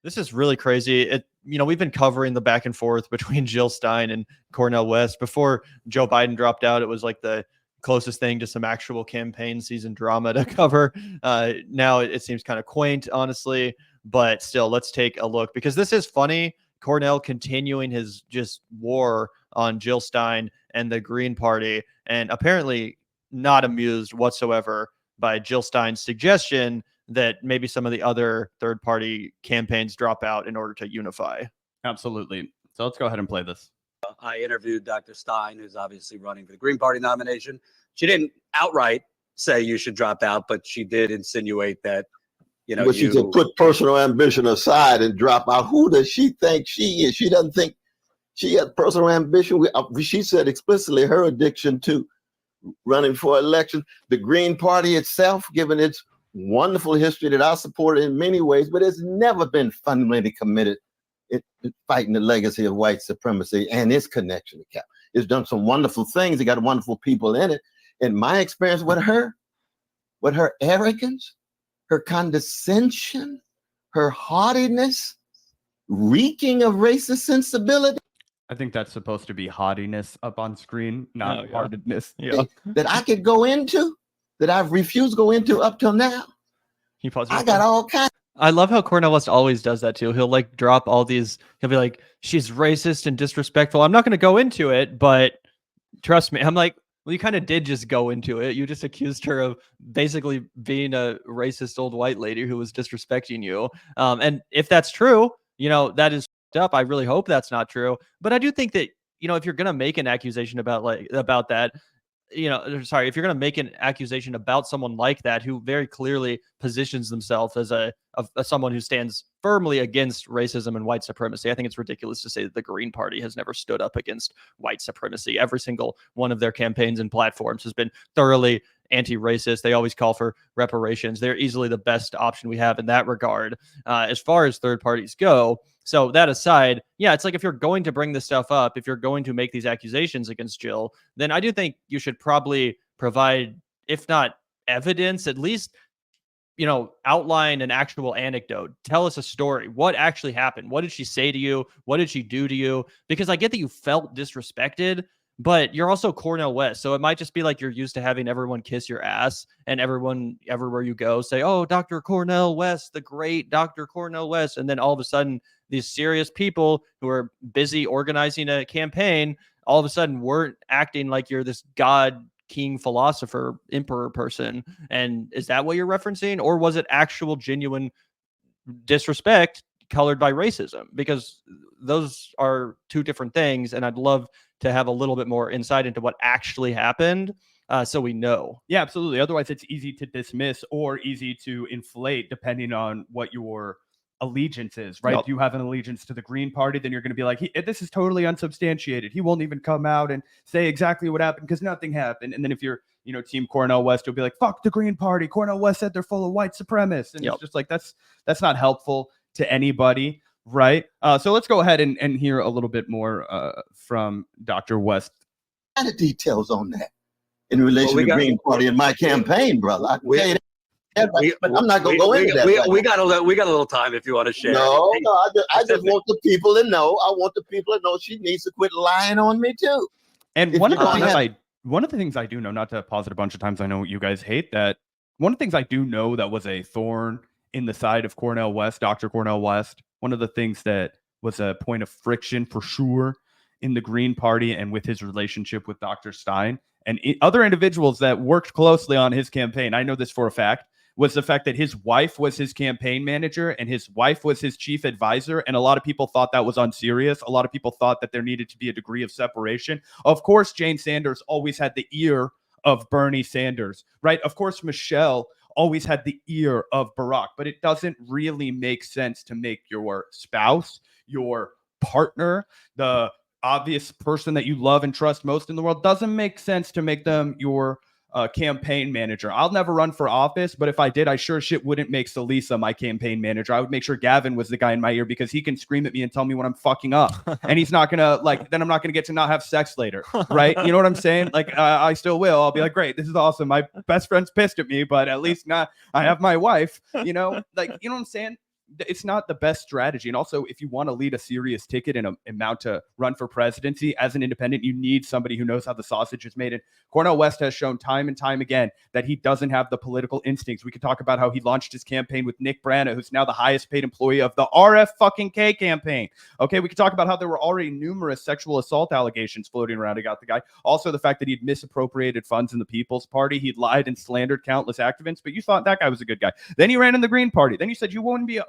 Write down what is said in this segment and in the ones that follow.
This is really crazy. We've been covering the back and forth between Jill Stein and Cornel West. Before Joe Biden dropped out, it was like the closest thing to some actual campaign season drama to cover. Now it seems kind of quaint, honestly, but still, let's take a look because this is funny. Cornel continuing his just war on Jill Stein and the Green Party, and apparently not amused whatsoever by Jill Stein's suggestion that maybe some of the other third-party campaigns drop out in order to unify. Absolutely. So let's go ahead and play this. I interviewed Dr. Stein, who's obviously running for the Green Party nomination. She didn't outright say you should drop out, but she did insinuate that, But she said put personal ambition aside and drop out. Who does she think she is? She doesn't think she has personal ambition. She said explicitly her addiction to running for election. The Green Party itself, given its wonderful history that I support in many ways, but it's never been fundamentally committed to fighting the legacy of white supremacy and its connection to Cap. It's done some wonderful things. It got wonderful people in it. In my experience with her arrogance, her condescension, her haughtiness, reeking of racist sensibility. I think that's supposed to be haughtiness up on screen, not heartedness. Yeah. That I could go into, that I've refused to go into up till now. I got all kinds. I love how Cornel West always does that too. He'll like drop all these. He'll be like, "She's racist and disrespectful." I'm not going to go into it, but trust me. I'm like, well, you kind of did just go into it. You just accused her of basically being a racist old white lady who was disrespecting you. And if that's true, that is up. I really hope that's not true. But I do think that if you're going to make an accusation about that. If you're going to make an accusation about someone like that who very clearly positions themselves as someone who stands firmly against racism and white supremacy, I think it's ridiculous to say that the Green Party has never stood up against white supremacy. Every single one of their campaigns and platforms has been thoroughly anti-racist. They always call for reparations. They're easily the best option we have in that regard, as far as third parties go. So that aside, yeah, it's like if you're going to bring this stuff up, if you're going to make these accusations against Jill, then I do think you should probably provide, if not evidence, at least, outline an actual anecdote. Tell us a story. What actually happened? What did she say to you? What did she do to you? Because I get that you felt disrespected, but you're also Cornel West. So it might just be like you're used to having everyone kiss your ass and everyone, everywhere you go, say, "Oh, Dr. Cornel West, the great Dr. Cornel West." And then all of a sudden, these serious people who are busy organizing a campaign, all of a sudden weren't acting like you're this god, king, philosopher, emperor person. And is that what you're referencing? Or was it actual genuine disrespect colored by racism? Because those are two different things. And I'd love to have a little bit more insight into what actually happened, so we know. Yeah, absolutely. Otherwise, it's easy to dismiss or easy to inflate depending on what your allegiance is, right? Yep. If you have an allegiance to the Green Party, then you're going to be like, this is totally unsubstantiated. He won't even come out and say exactly what happened because nothing happened. And then if you're, Team Cornel West, you'll be like, fuck the Green Party. Cornel West said they're full of white supremacists. And It's just like, that's not helpful to anybody. Right. So let's go ahead and hear a little bit more from Dr. West. A lot of details on that in relation to the Green Party and my campaign, brother. I can tell you that, but I'm not going to go into that. We got a little time if you want to share. No, I just want the people to know. I want the people to know she needs to quit lying on me too. And one of the things I do know, not to pause it a bunch of times, I know you guys hate that. One of the things I do know that was a thorn in the side of Cornel West, Dr. Cornel West, one of the things that was a point of friction for sure in the Green Party and with his relationship with Dr. Stein and other individuals that worked closely on his campaign, I know this for a fact, was the fact that his wife was his campaign manager and his wife was his chief advisor. And a lot of people thought that was unserious. A lot of people thought that there needed to be a degree of separation. Of course, Jane Sanders always had the ear of Bernie Sanders, right? Of course, Michelle always had the ear of Barack, but it doesn't really make sense to make your spouse, your partner, the obvious person that you love and trust most in the world, doesn't make sense to make them your campaign manager. I'll never run for office, but if I did, I sure shit wouldn't make Salisa my campaign manager. I would make sure Gavin was the guy in my ear because he can scream at me and tell me when I'm fucking up. And he's not gonna then I'm not gonna get to not have sex later, right? You know what I'm saying? I still will. I'll be like, great, this is awesome. My best friend's pissed at me, but at least not. I have my wife. You know what I'm saying? it's not the best strategy. And also, if you want to lead a serious ticket and amount to run for presidency as an independent, you need somebody who knows how the sausage is made. And Cornel West has shown time and time again that he doesn't have the political instincts. We could talk about how he launched his campaign with Nick Brana, who's now the highest paid employee of the RF campaign. Okay, we could talk about how there were already numerous sexual assault allegations floating around about the guy. Also, the fact that he'd misappropriated funds in the People's Party. He'd lied and slandered countless activists, but you thought that guy was a good guy. Then he ran in the Green Party. Then you said you wouldn't be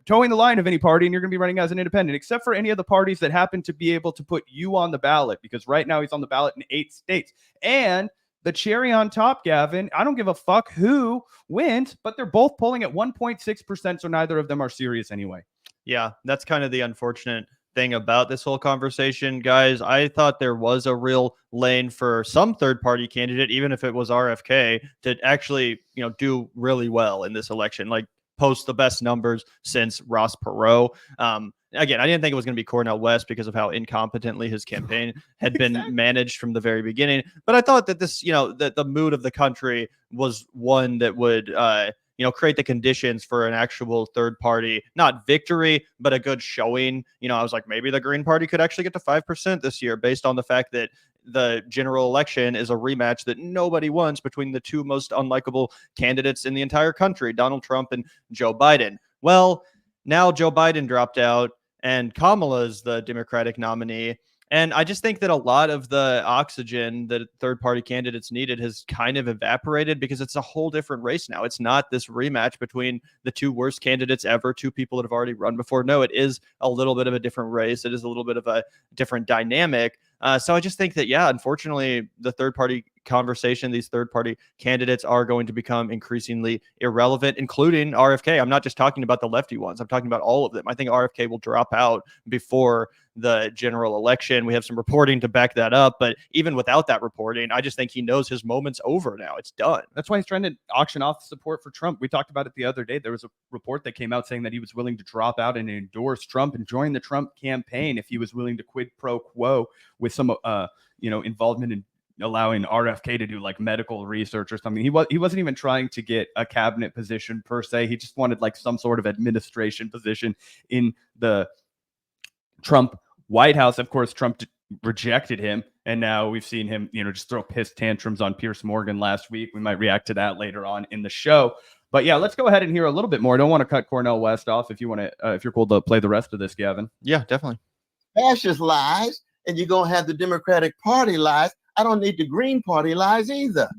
towing the line of any party and you're going to be running as an independent, except for any of the parties that happen to be able to put you on the ballot, because right now he's on the ballot in 8 states. And the cherry on top, Gavin, I don't give a fuck who wins, but they're both polling at 1.6%, so neither of them are serious anyway. Yeah, that's kind of the unfortunate thing about this whole conversation, guys. I thought there was a real lane for some third-party candidate, even if it was RFK, to actually, do really well in this election, like post the best numbers since Ross Perot. Again, I didn't think it was going to be Cornel West because of how incompetently his campaign had been managed from the very beginning. But I thought that this, that the mood of the country was one that would, create the conditions for an actual third party, not victory, but a good showing. I was like, maybe the Green Party could actually get to 5% this year based on the fact that the general election is a rematch that nobody wants between the two most unlikable candidates in the entire country, Donald Trump and Joe Biden. Well, now Joe Biden dropped out and Kamala is the Democratic nominee. And I just think that a lot of the oxygen that third-party candidates needed has kind of evaporated because it's a whole different race now. It's not this rematch between the two worst candidates ever, two people that have already run before. No, it is a little bit of a different race. It is a little bit of a different dynamic. So I just think that, unfortunately, the third-party conversation, these third-party candidates are going to become increasingly irrelevant, including RFK. I'm not just talking about the lefty ones. I'm talking about all of them. I think RFK will drop out before the general election. We have some reporting to back that up, but even without that reporting, I just think he knows his moment's over now. It's done. That's why he's trying to auction off support for Trump. We talked about it the other day. There was a report that came out saying that he was willing to drop out and endorse Trump and join the Trump campaign if he was willing to quid pro quo with some, involvement in allowing RFK to do like medical research or something. He wasn't even trying to get a cabinet position per se. He just wanted like some sort of administration position in the Trump White House. Of course, Trump rejected him, and now we've seen him, just throw piss tantrums on Piers Morgan last week. We might react to that later on in the show. But yeah, let's go ahead and hear a little bit more. I don't want to cut Cornel West off. If you want to, if you're cool to play the rest of this, Gavin. Yeah, definitely. Fascist lies, and you're gonna have the Democratic Party lies. I don't need the Green Party lies either.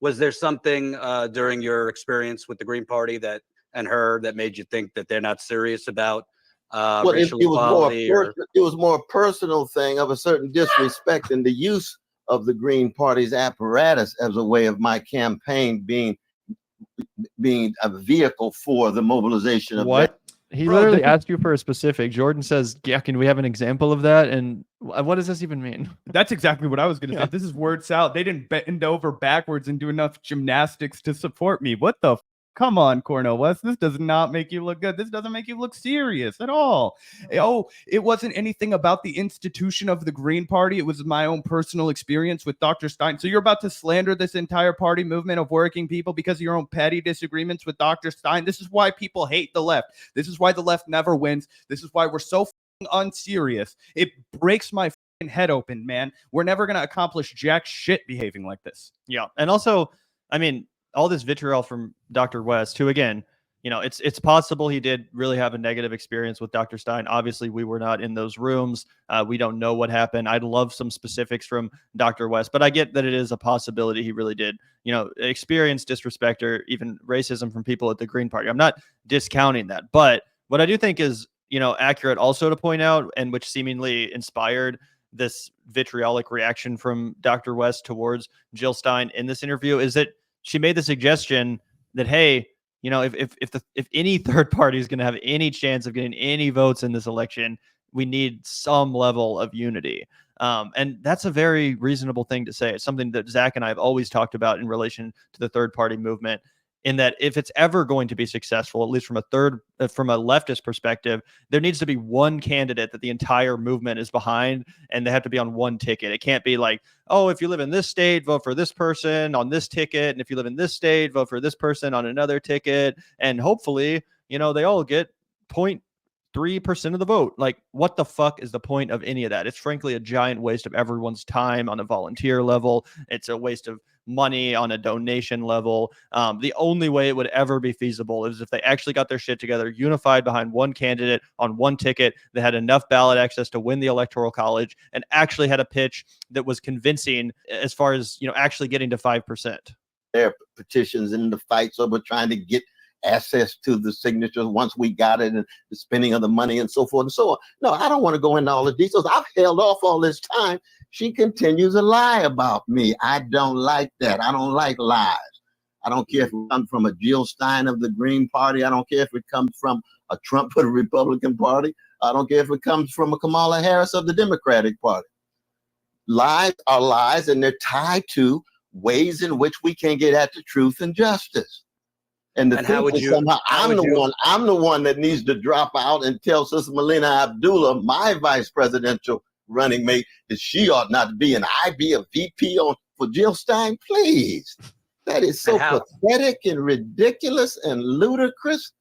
Was there something during your experience with the Green Party that made you think that they're not serious about racial equality? It was more a personal thing of a certain disrespect in the use of the Green Party's apparatus as a way of my campaign being a vehicle for the mobilization of what? He literally asked you for a specific. Jordan says, yeah, can we have an example of that? And what does this even mean? That's exactly what I was going to say. This is word salad. They didn't bend over backwards and do enough gymnastics to support me. What the Come on, Cornel West. This does not make you look good. This doesn't make you look serious at all. Oh, it wasn't anything about the institution of the Green Party. It was my own personal experience with Dr. Stein. So you're about to slander this entire party movement of working people because of your own petty disagreements with Dr. Stein. This is why people hate the left. This is why the left never wins. This is why we're so unserious. It breaks my head open, man. We're never going to accomplish jack shit behaving like this. Yeah. And also, I mean, all this vitriol from Dr. West, who, again, you know, it's possible he did really have a negative experience with Dr. Stein. Obviously, we were not in those rooms. We don't know what happened. I'd love some specifics from Dr. West, but I get that it is a possibility he really did, you know, experience disrespect or even racism from people at the Green Party. I'm not discounting that. But what I do think is, you know, accurate also to point out, and which seemingly inspired this vitriolic reaction from Dr. West towards Jill Stein in this interview, is that she made the suggestion that, hey, you know, if any third party is going to have any chance of getting any votes in this election, we need some level of unity. And that's a very reasonable thing to say. It's something that Zach and I have always talked about in relation to the third party movement, in that if it's ever going to be successful, at least from a leftist perspective, there needs to be one candidate that the entire movement is behind, and they have to be on one ticket. It can't be like, oh, if you live in this state, vote for this person on this ticket, and if you live in this state, vote for this person on another ticket. And hopefully, they all get 0.3% of the vote. Like, what the fuck is the point of any of that? It's frankly a giant waste of everyone's time on a volunteer level. It's a waste of money on a donation level. The only way it would ever be feasible is if they actually got their shit together, unified behind one candidate on one ticket that had enough ballot access to win the Electoral College and actually had a pitch that was convincing as far as, actually getting to 5%. There are petitions in the fights over trying to get access to the signatures once we got it, and the spending of the money and so forth and so on. No, I don't want to go into all the details. I've held off all this time. She continues to lie about me. I don't like that. I don't like lies. I don't care if it comes from a Jill Stein of the Green Party. I don't care if it comes from a Trump of the Republican Party. I don't care if it comes from a Kamala Harris of the Democratic Party. Lies are lies, and they're tied to ways in which we can get at the truth and justice. And how would you? I'm the one that needs to drop out and tell Sister Melina Abdullah, my vice presidential running mate, that she ought not to be, and I be a VP for Jill Stein. Please, that is so pathetic and ridiculous and ludicrous.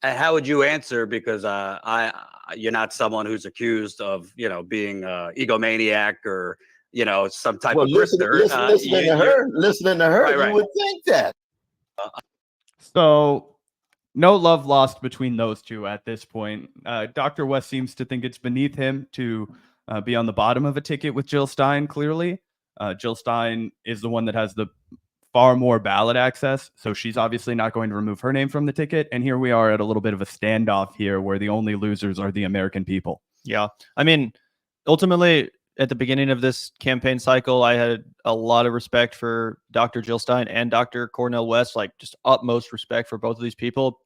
And how would you answer? Because you're not someone who's accused of being egomaniac or some type of grifter. Listening to her, right. You would think that. So no love lost between those two at this point. Dr. West seems to think it's beneath him to be on the bottom of a ticket with Jill Stein, clearly. Jill Stein is the one that has the far more ballot access, so she's obviously not going to remove her name from the ticket. And here we are at a little bit of a standoff here where the only losers are the American people. Yeah. I mean, ultimately, at the beginning of this campaign cycle, I had a lot of respect for Dr. Jill Stein and Dr. Cornel West, like just utmost respect for both of these people.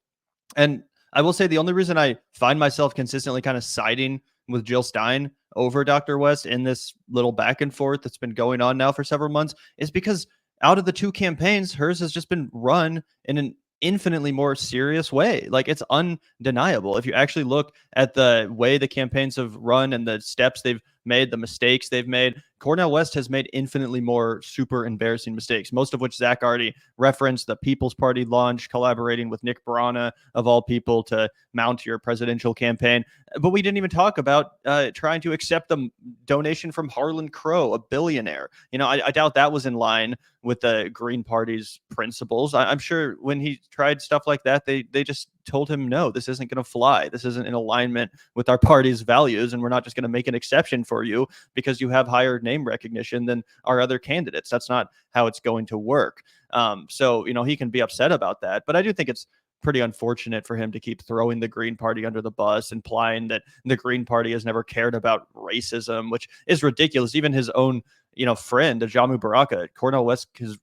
And I will say the only reason I find myself consistently kind of siding with Jill Stein over Dr. West in this little back and forth that's been going on now for several months is because out of the two campaigns, hers has just been run in an infinitely more serious way. Like, it's undeniable. If you actually look at the way the campaigns have run and the steps they've made, the mistakes they've made, Cornel West has made infinitely more super embarrassing mistakes, most of which Zach already referenced. The People's Party launch, collaborating with Nick Brana, of all people, to mount your presidential campaign. But we didn't even talk about trying to accept the donation from Harlan Crow, a billionaire. I doubt that was in line with the Green Party's principles. I'm sure when he tried stuff like that, they just told him, no, this isn't going to fly. This isn't in alignment with our party's values, and we're not just going to make an exception for you because you have higher name recognition than our other candidates. That's not how it's going to work. So he can be upset about that, but I do think it's pretty unfortunate for him to keep throwing the Green Party under the bus, implying that the Green Party has never cared about racism, which is ridiculous. Even his own friend Ajamu Baraka, Cornel West, has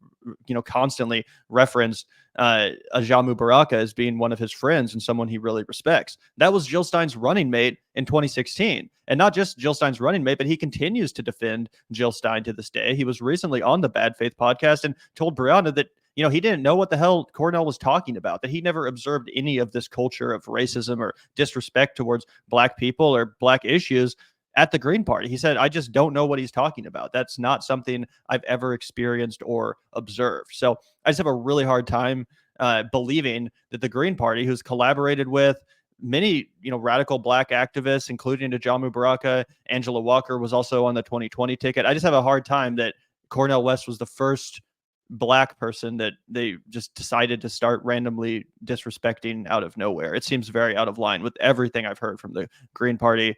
constantly referenced Ajamu Baraka as being one of his friends and someone he really respects. That was Jill Stein's running mate in 2016. And not just Jill Stein's running mate, but he continues to defend Jill Stein to this day. He was recently on the Bad Faith podcast and told Brianna that he didn't know what the hell Cornel was talking about, that he never observed any of this culture of racism or disrespect towards Black people or Black issues at the Green Party. He said, I just don't know what he's talking about. That's not something I've ever experienced or observed. So I just have a really hard time believing that the Green Party, who's collaborated with many, radical Black activists, including Ajamu Baraka, Angela Walker was also on the 2020 ticket. I just have a hard time that Cornel West was the first Black person that they just decided to start randomly disrespecting out of nowhere. It seems very out of line with everything I've heard from the Green Party.